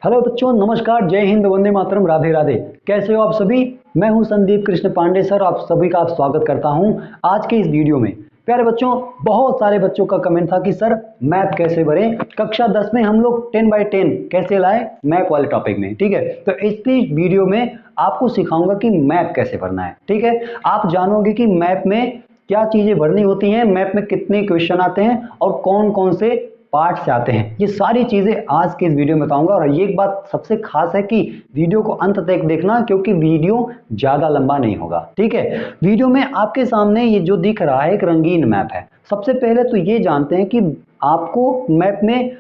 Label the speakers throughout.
Speaker 1: Hello बच्चों, नमस्कार, जय हिंद, वंदे मातरम, राधे राधे। कैसे हो आप सभी? मैं हूं संदीप कृष्ण पांडे सर, आप सभी का स्वागत करता हूं आज के इस वीडियो में। प्यारे बच्चों, बहुत सारे बच्चों का कमेंट था कि सर मैथ कैसे भरें, कक्षा 10 में हम लोग 10x10 कैसे लाएं मैथ वाले टॉपिक में। ठीक है, तो इस वीडियो में आपको सिखाऊंगा कि मैथ कैसे भरना है। ठीक है, आप जानोगे कि मैथ में क्या चीजें भरनी होती हैं, मैथ में कितने क्वेश्चन आते हैं और कौन कौन से पार्ट से आते हैं। ये सारी चीजें आज के इस वीडियो में बताऊंगा। और ये एक बात सबसे खास है कि वीडियो को अंत तक देखना, क्योंकि वीडियो ज्यादा लंबा नहीं होगा। ठीक है, वीडियो में आपके सामने ये जो दिख रहा है एक रंगीन मैप है। सबसे पहले तो ये जानते हैं कि आपको मैप में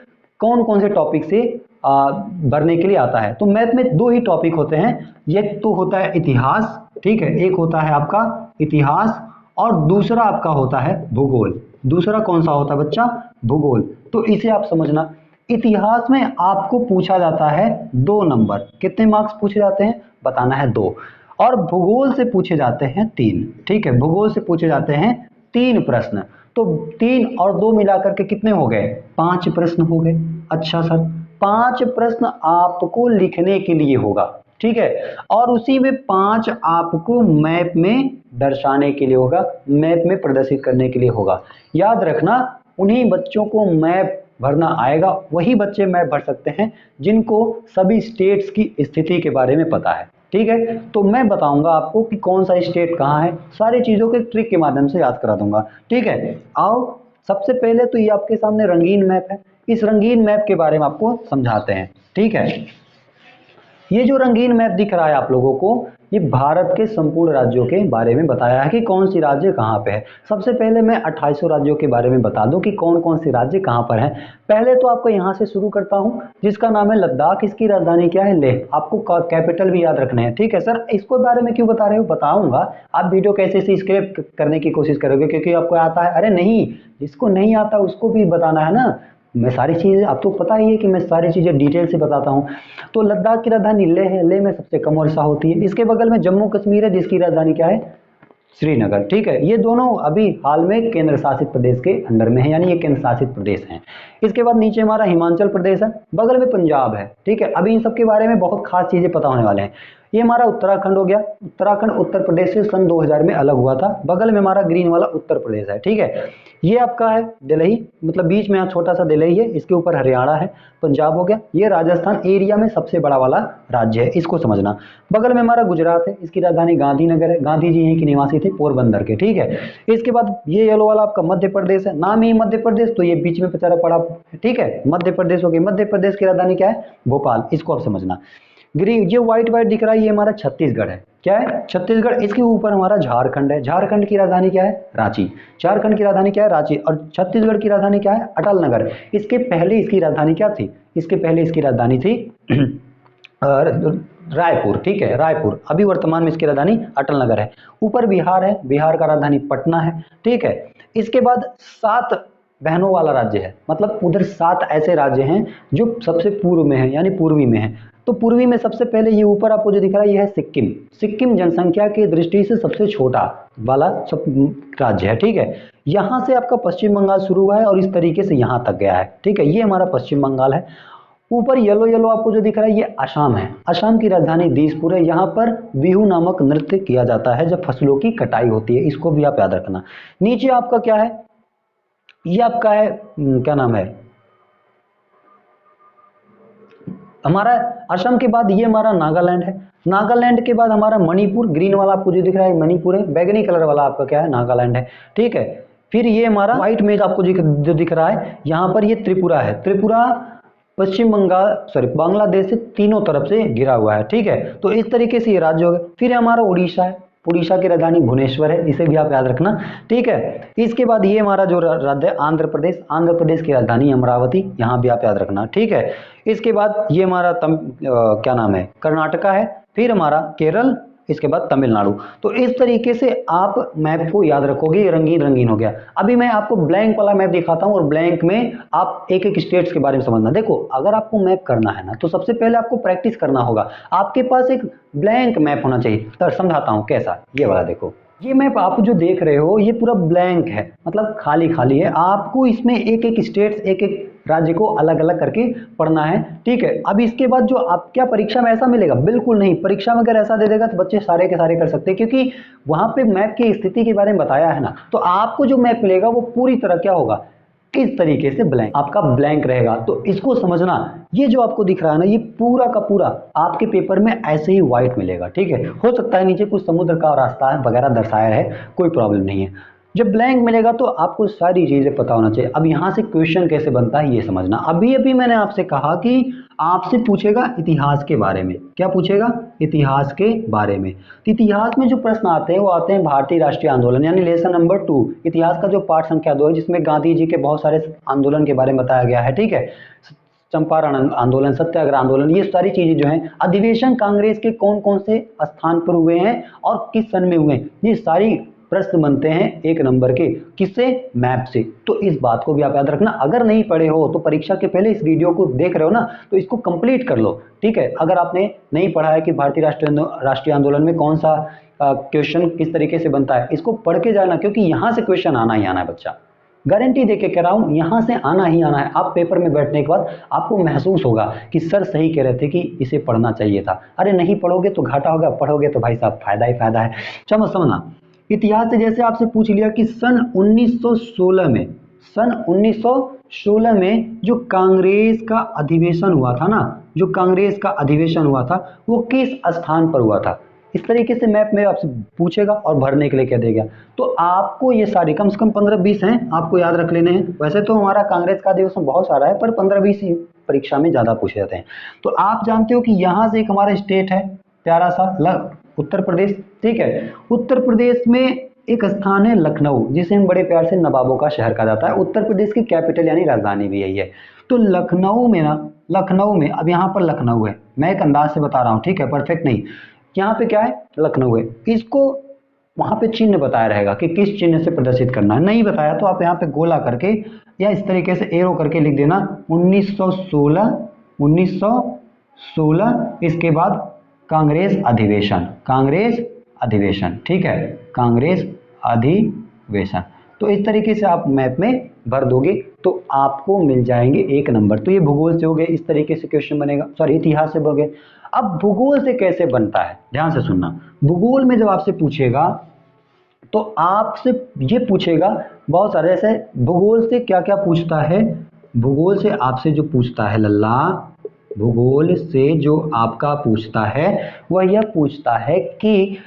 Speaker 1: कौन कौन से टॉपिक से भरने के लिए आता है। तो मैथ में दो ही टॉपिक होते हैं, एक तो होता है इतिहास, ठीक है, एक होता है आपका इतिहास और दूसरा आपका होता है भूगोल। दूसरा कौन सा होता है बच्चा? भूगोल। तो इसे आप समझना, इतिहास में आपको पूछा जाता है 2 नंबर। कितने मार्क्स पूछे जाते हैं? बताना है 2। और भूगोल से पूछे जाते हैं 3। ठीक है, भूगोल से पूछे जाते हैं 3 प्रश्न। तो 3 और 2 मिलाकर के कितने हो गए? 5 प्रश्न हो गए। अच्छा सर, 5 प्रश्न आपको लिखने के लिए होगा। ठीक है, और उसी में 5 आपको मैप में दर्शाने के लिए होगा, मैप में प्रदर्शित करने के लिए होगा। याद रखना, उन्हीं बच्चों को मैप भरना आएगा, वही बच्चे मैप भर सकते हैं जिनको सभी स्टेट्स की स्थिति के बारे में पता है। ठीक है, तो मैं बताऊंगा आपको कि कौन सा स्टेट कहाँ है, सारी चीजों के ट्रिक के माध्यम से याद करा दूंगा। ठीक है, आओ सबसे पहले तो ये आपके सामने रंगीन मैप है, इस रंगीन मैप के बारे में आपको समझाते हैं। ठीक है, ये जो रंगीन मैप दिख रहा है आप लोगों को, ये भारत के संपूर्ण राज्यों के बारे में बताया है कि कौन सी राज्य कहाँ पे है। सबसे पहले मैं 2800 राज्यों के बारे में बता दूं कि कौन कौन से राज्य कहाँ पर हैं। पहले तो आपको यहाँ से शुरू करता हूँ, जिसका नाम है लद्दाख। इसकी राजधानी क्या है? लेह। आपको कैपिटल भी याद रखने हैं। ठीक है सर, इसको बारे में क्यों बता रहे हो? बताऊंगा। आप वीडियो कैसे से स्क्रिप्ट करने की कोशिश करोगे क्योंकि आपको आता है? अरे नहीं, जिसको नहीं आता उसको भी बताना है ना। मैं सारी चीज़ें, आपको तो पता ही है कि मैं सारी चीज़ें डिटेल से बताता हूँ। तो लद्दाख की राजधानी लेह है, लेह में सबसे कम वर्षा होती है। इसके बगल में जम्मू कश्मीर है, जिसकी राजधानी क्या है? श्रीनगर। ठीक है, ये दोनों अभी हाल में केंद्र शासित प्रदेश के अंडर में है, यानी ये केंद्र शासित प्रदेश हैं। इसके बाद नीचे हमारा हिमाचल प्रदेश है, बगल में पंजाब है। ठीक है, अभी इन सब के बारे में बहुत खास चीजें पता होने वाले हैं। ये हमारा उत्तराखंड हो गया। उत्तराखंड उत्तर प्रदेश से सन 2000 में अलग हुआ था। बगल में हमारा ग्रीन वाला उत्तर प्रदेश है। ठीक है, ये आपका है दिल्ली, मतलब बीच में यहाँ छोटा सा दिल्ली है, इसके ऊपर हरियाणा है। पंजाब हो गया। ये राजस्थान एरिया में सबसे बड़ा वाला राज्य है, इसको समझना। बगल में हमारा गुजरात है, इसकी राजधानी गांधीनगर है। गांधी जी यहीं के निवासी थे, पोरबंदर के। ठीक है, इसके बाद ये येलो वाला आपका मध्य प्रदेश है, नाम ही मध्य प्रदेश, तो ये बीच में बेचारा पड़ा। ठीक है, मध्य प्रदेश हो गया। मध्य प्रदेश की राजधानी क्या है? भोपाल, इसको आप समझना। ग्रीन जो व्हाइट व्हाइट दिख रहा है, ये हमारा छत्तीसगढ़ है। क्या है? छत्तीसगढ़। इसके ऊपर हमारा झारखंड है। झारखंड की राजधानी क्या है? रांची। झारखंड की राजधानी क्या है? रांची। और छत्तीसगढ़ की राजधानी क्या है? अटल नगर। इसके पहले इसकी राजधानी क्या थी? इसके पहले इसकी राजधानी थी रायपुर। ठीक है, रायपुर। अभी वर्तमान में इसकी राजधानी अटल नगर है। ऊपर बिहार है, बिहार का राजधानी पटना है। ठीक है, इसके बाद 7 बहनों वाला राज्य है, मतलब उधर 7 ऐसे राज्य हैं जो सबसे पूर्व में है, यानी पूर्वी में है। तो पूर्वी में सबसे पहले ये ऊपर आपको जो दिख रहा है, ये है सिक्किम। सिक्किम जनसंख्या की दृष्टि से सबसे छोटा वाला सब राज्य है। ठीक है, यहाँ से आपका पश्चिम बंगाल शुरू हुआ है और इस तरीके से यहाँ तक गया है। ठीक है, ये हमारा पश्चिम बंगाल है। ऊपर येलो येलो आपको जो दिख रहा है, ये असम है। असम की राजधानी दिसपुर है। यहाँ पर बिहू नामक नृत्य किया जाता है जब फसलों की कटाई होती है, इसको भी आप याद रखना। नीचे आपका क्या है? ये आपका है क्या नाम है हमारा? असम के बाद ये हमारा नागालैंड है। नागालैंड के बाद हमारा मणिपुर, ग्रीन वाला आपको जो दिख रहा है मणिपुर है। बैगनी कलर वाला आपका क्या है? नागालैंड है। ठीक है, फिर ये हमारा व्हाइट में आपको जो दिख रहा है, यहाँ पर ये त्रिपुरा है। त्रिपुरा पश्चिम बंगाल बांग्लादेश से तीनों तरफ से घिरा हुआ है। ठीक है, तो इस तरीके से ये राज्य हो गए। फिर हमारा उड़ीसा है। उड़ीसा की राजधानी भुवनेश्वर है, इसे भी आप याद रखना। ठीक है, इसके बाद ये हमारा जो राज्य है आंध्र प्रदेश। आंध्र प्रदेश की राजधानी अमरावती, यहाँ भी आप याद रखना। ठीक है, इसके बाद ये हमारा क्या नाम है? कर्नाटका है। फिर हमारा केरल, इसके बाद तमिलनाडु। तो इस तरीके से आप मैप को याद रखोगे। ये रंगीन रंगीन हो गया। अभी मैं आपको ब्लैंक वाला मैप दिखाता हूँ और ब्लैंक में आप एक एक स्टेट्स के बारे में समझना। देखो, अगर आपको मैप करना है ना, तो सबसे पहले आपको प्रैक्टिस करना होगा। आपके पास एक ब्लैंक मैप होना चाहिए। तो समझाता हूँ कैसा। ये वाला देखो, ये मैप आप जो देख रहे हो ये पूरा ब्लैंक है, मतलब खाली खाली है। आपको इसमें एक एक स्टेट्स, एक एक राज्य को अलग अलग करके पढ़ना है, ठीक है। अब इसके बाद जो आप क्या परीक्षा में ऐसा मिलेगा? बिल्कुल नहीं। परीक्षा में अगर ऐसा दे देगा तो बच्चे सारे के सारे कर सकते हैं, क्योंकि वहां पे मैप की स्थिति के बारे में बताया है ना। तो आपको जो मैप मिलेगा वो पूरी तरह क्या होगा, किस तरीके से ब्लैंक, आपका ब्लैंक रहेगा। तो इसको समझना, ये जो आपको दिख रहा है ना, ये पूरा का पूरा आपके पेपर में ऐसे ही व्हाइट मिलेगा, ठीक है। हो सकता है नीचे कुछ समुद्र का रास्ता वगैरह दर्शाया है, कोई प्रॉब्लम नहीं है। जब ब्लैंक मिलेगा तो आपको सारी चीजें पता होना चाहिए। अब यहां से क्वेश्चन कैसे बनता है ये समझना। अभी अभी मैंने आपसे कहा कि आपसे पूछेगा इतिहास के बारे में। क्या पूछेगा? इतिहास के बारे में। तो इतिहास में जो प्रश्न आते हैं वो आते हैं भारतीय राष्ट्रीय आंदोलन यानी लेसन नंबर 2, इतिहास का जो पाठ संख्या 2 है, जिसमें गांधी जी के बहुत सारे आंदोलन के बारे में बताया गया है, ठीक है। चंपारण आंदोलन, सत्याग्रह आंदोलन, ये सारी चीजें जो हैं। अधिवेशन कांग्रेस के कौन कौन से स्थान पर हुए हैं और किस सन में हुए हैं, ये सारी प्रश्न बनते हैं 1 नंबर के। किससे? मैप से। तो इस बात को भी आप याद रखना। अगर नहीं पढ़े हो तो परीक्षा के पहले इस वीडियो को देख रहे हो ना, तो इसको कंप्लीट कर लो, ठीक है। अगर आपने नहीं पढ़ा है कि भारतीय राष्ट्रीय आंदोलन में कौन सा क्वेश्चन किस तरीके से बनता है, इसको पढ़ के जाना, क्योंकि यहां से क्वेश्चन आना ही आना है बच्चा। गारंटी देके कह रहा हूं, यहां से आना ही आना है। आप पेपर में बैठने के बाद आपको महसूस होगा कि सर सही कह रहे थे कि इसे पढ़ना चाहिए था। अरे नहीं पढ़ोगे तो घाटा होगा, पढ़ोगे तो भाई साहब फायदा ही फायदा है। चलो समझना, इतिहास से जैसे आपसे पूछ लिया कि सन 1916 में, सन 1916 में जो कांग्रेस का अधिवेशन हुआ था ना, जो कांग्रेस का अधिवेशन हुआ था वो किस स्थान पर हुआ था, इस तरीके से मैप में आपसे पूछेगा और भरने के लिए कह देगा। तो आपको ये सारी कम से कम 15-20 हैं, आपको याद रख लेने हैं। वैसे तो हमारा कांग्रेस का अधिवेशन बहुत सारा है, पर 15-20 ही परीक्षा में ज्यादा पूछे जाते हैं। तो आप जानते हो कि यहां से एक हमारा स्टेट है प्यारा सा, उत्तर प्रदेश, ठीक है। उत्तर प्रदेश में एक स्थान है लखनऊ, जिसे हम बड़े प्यार से नवाबों का शहर कहा जाता है। उत्तर प्रदेश की कैपिटल यानी राजधानी भी यही है। तो लखनऊ में ना, लखनऊ में, अब यहाँ पर लखनऊ है, मैं एक अंदाज से बता रहा हूँ, ठीक है, परफेक्ट नहीं। यहाँ पे क्या है? लखनऊ है। इसको वहां पे चिन्ह बताया रहेगा कि किस चिन्ह से प्रदर्शित करना है। नहीं बताया तो आप यहाँ पे गोला करके या इस तरीके से एरो करके लिख देना 1916, 1916। इसके बाद कांग्रेस अधिवेशन, कांग्रेस अधिवेशन, ठीक है, कांग्रेस अधिवेशन। तो इस तरीके से आप मैप में भर दोगे तो आपको मिल जाएंगे 1 नंबर। तो ये भूगोल से हो गए, इस तरीके से क्वेश्चन बनेगा, सॉरी इतिहास से हो गए। अब भूगोल से कैसे बनता है, ध्यान से सुनना। भूगोल में जब आपसे पूछेगा तो आपसे ये पूछेगा बहुत सारे, जैसे भूगोल से क्या क्या पूछता है, भूगोल से आपसे जो पूछता है लल्ला, भूगोल से जो आपका पूछता है वह यह पूछता है कि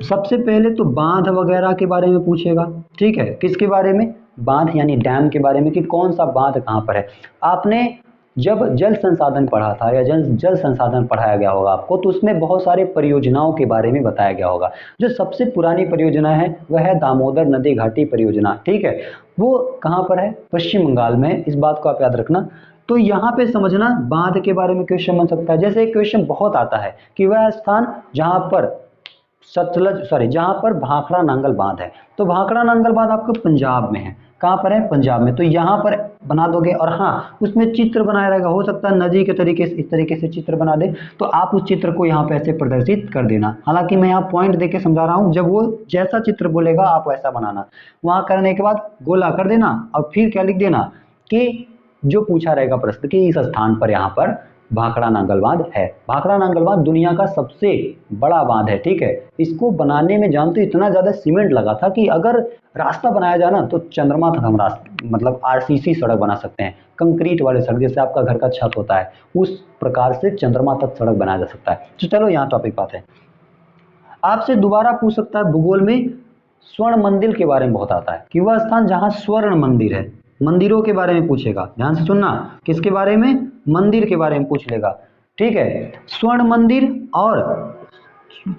Speaker 1: सबसे पहले तो बांध वगैरह के बारे में पूछेगा, ठीक है। किसके बारे में? बांध यानी डैम के बारे में, कि कौन सा बांध कहाँ पर है। आपने जब जल संसाधन पढ़ा था या जल संसाधन पढ़ाया गया होगा आपको, तो उसमें बहुत सारे परियोजनाओं के बारे में बताया गया होगा। जो सबसे पुरानी परियोजना है वह है दामोदर नदी घाटी परियोजना, ठीक है। वो कहाँ पर है? पश्चिम बंगाल में है। इस बात को आप याद रखना। तो यहाँ पे समझना, बांध के बारे में क्वेश्चन बन सकता है। जैसे एक क्वेश्चन बहुत आता है कि वह स्थान जहाँ पर जहां पर भाखड़ा नांगल बांध है, तो भाखड़ा नांगल बांध आपको पंजाब में है। कहां पर है? पंजाब में। तो यहां पर बना दोगे, और हाँ उसमें चित्र बनाया रहेगा। हो सकता है नदी के तरीके से, इस तरीके से चित्र बना दे, तो आप उस चित्र को यहाँ पे ऐसे प्रदर्शित कर देना। हालांकि मैं यहाँ पॉइंट देके समझा रहा हूँ, जब वो जैसा चित्र बोलेगा आप वैसा बनाना। वहां करने के बाद गोला कर देना और फिर क्या लिख देना कि जो पूछा रहेगा प्रश्न कि इस स्थान पर यहाँ पर भाखड़ा नांगल बांध है। भाखड़ा नांगल बांध दुनिया का सबसे बड़ा बांध है, ठीक है। इसको बनाने में जानते इतना ज्यादा सीमेंट लगा था कि अगर रास्ता बनाया जाए ना तो चंद्रमा तक हम रास्ता, मतलब आरसीसी सड़क बना सकते हैं, कंक्रीट वाले सड़क, जैसे आपका घर का छत होता है उस प्रकार से चंद्रमा तक सड़क बनाया जा सकता है। तो चलो यहाँ टॉपिक बात है। आपसे दोबारा पूछ सकता है भूगोल में स्वर्ण मंदिर के बारे में बहुत आता है, कि वह स्थान जहां स्वर्ण मंदिर है। मंदिरों के बारे में पूछेगा, ध्यान से सुनना। किसके बारे में? मंदिर के बारे में पूछ लेगा, ठीक है। स्वर्ण मंदिर और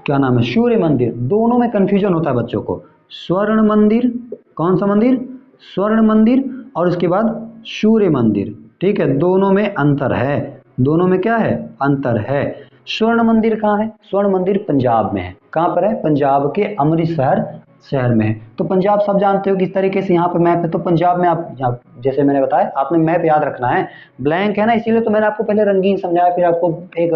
Speaker 1: क्या नाम है, सूर्य मंदिर, दोनों में कंफ्यूजन होता है बच्चों को। स्वर्ण मंदिर, कौन सा मंदिर? स्वर्ण मंदिर, और उसके बाद सूर्य मंदिर, ठीक है। दोनों में अंतर है, दोनों में क्या है? अंतर है। स्वर्ण मंदिर कहाँ है? स्वर्ण मंदिर पंजाब में है। कहाँ पर है? पंजाब के अमृतसर शहर में है। तो पंजाब सब जानते हो किस तरीके से यहाँ पे मैप है। तो पंजाब में आप जैसे मैंने बताया, आपने मैप याद रखना है, ब्लैंक है ना, इसीलिए तो मैंने आपको पहले रंगीन समझाया, फिर आपको एक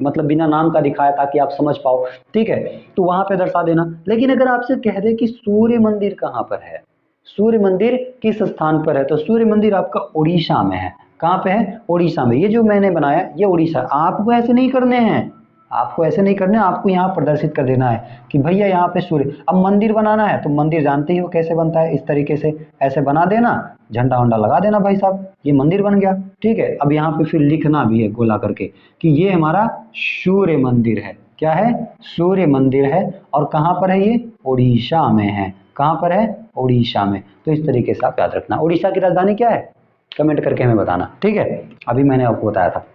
Speaker 1: मतलब बिना नाम का दिखाया ताकि आप समझ पाओ। ठीक है, तो वहां पे दर्शा देना। लेकिन अगर आपसे कह दे कि सूर्य मंदिर कहाँ पर है, सूर्य मंदिर किस स्थान पर है, तो सूर्य मंदिर आपका उड़ीसा में है। कहाँ पे है? उड़ीसा में। ये जो मैंने बनाया ये उड़ीसा। आपको ऐसे नहीं करने हैं, आपको ऐसे नहीं करने, आपको यहाँ प्रदर्शित कर देना है कि भैया यहाँ पे सूर्य। अब मंदिर बनाना है तो मंदिर जानते ही हो कैसे बनता है, इस तरीके से ऐसे बना देना, झंडा वंडा लगा देना, भाई साहब ये मंदिर बन गया। ठीक है, अब यहाँ पे फिर लिखना भी है गोला करके कि ये हमारा सूर्य मंदिर है। क्या है? सूर्य मंदिर है। और कहाँ पर है ये? उड़ीसा में है। कहाँ पर है? उड़ीसा में। तो इस तरीके से आप याद रखना। उड़ीसा की राजधानी क्या है? कमेंट करके हमें बताना। ठीक है, अभी मैंने आपको बताया था।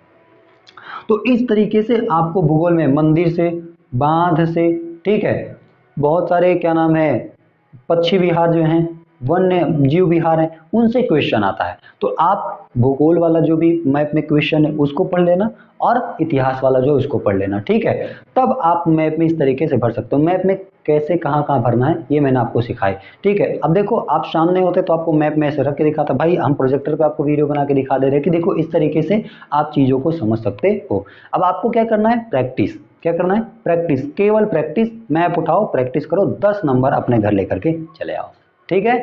Speaker 1: तो इस तरीके से आपको भूगोल में मंदिर से, बांध से, ठीक है, बहुत सारे क्या नाम है पक्षी विहार जो हैं, वन्य जीव विहार हैं, उनसे क्वेश्चन आता है। तो आप भूगोल वाला जो भी मैप में क्वेश्चन है उसको पढ़ लेना और इतिहास वाला जो उसको पढ़ लेना। ठीक है, तब आप मैप में इस तरीके से भर सकते हो। मैप में कैसे कहाँ कहाँ भरना है ये मैंने आपको सिखाई। ठीक है, अब देखो आप सामने होते तो आपको मैप में ऐसे रख के दिखाता, भाई हम प्रोजेक्टर पे आपको वीडियो बना के दिखा दे रहे हैं कि देखो इस तरीके से आप चीज़ों को समझ सकते हो। अब आपको क्या करना है? प्रैक्टिस। क्या करना है? प्रैक्टिस, केवल प्रैक्टिस। मैप उठाओ, प्रैक्टिस करो, 10 नंबर अपने घर लेकर के चले आओ। ठीक है,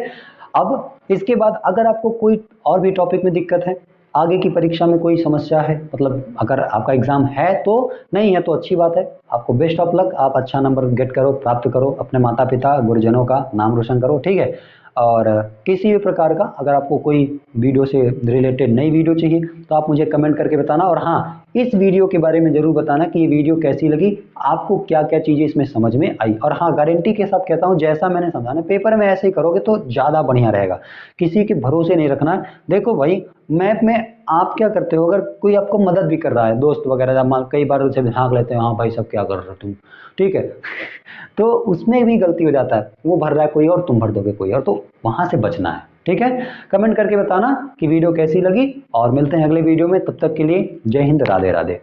Speaker 1: अब इसके बाद अगर आपको कोई और भी टॉपिक में दिक्कत है, आगे की परीक्षा में कोई समस्या है, मतलब अगर आपका एग्जाम है तो, नहीं है तो अच्छी बात है, आपको बेस्ट ऑफ लक, आप अच्छा नंबर गेट करो, प्राप्त करो, अपने माता पिता गुरुजनों का नाम रोशन करो। ठीक है, और किसी भी प्रकार का अगर आपको कोई वीडियो से रिलेटेड नई वीडियो चाहिए तो आप मुझे कमेंट करके बताना। और हाँ, इस वीडियो के बारे में ज़रूर बताना कि ये वीडियो कैसी लगी, आपको क्या क्या चीज़ें इसमें समझ में आई। और हाँ, गारंटी के साथ कहता हूँ जैसा मैंने समझाना पेपर में ऐसे ही करोगे तो ज़्यादा बढ़िया रहेगा। किसी के भरोसे नहीं रखना है। देखो भाई, मैप में आप क्या करते हो, अगर कोई आपको मदद भी कर रहा है, दोस्त वगैरह, कई बार उनसे झाँक लेते हैं, हाँ भाई सब क्या कर रहे हो तुम, ठीक है तो उसमें भी गलती हो जाता है, वो भर रहा है कोई और, तुम भर दोगे कोई और, तो वहाँ से बचना है। ठीक है, कमेंट करके बताना कि वीडियो कैसी लगी, और मिलते हैं अगले वीडियो में। तब तक के लिए जय हिंद, राधे राधे।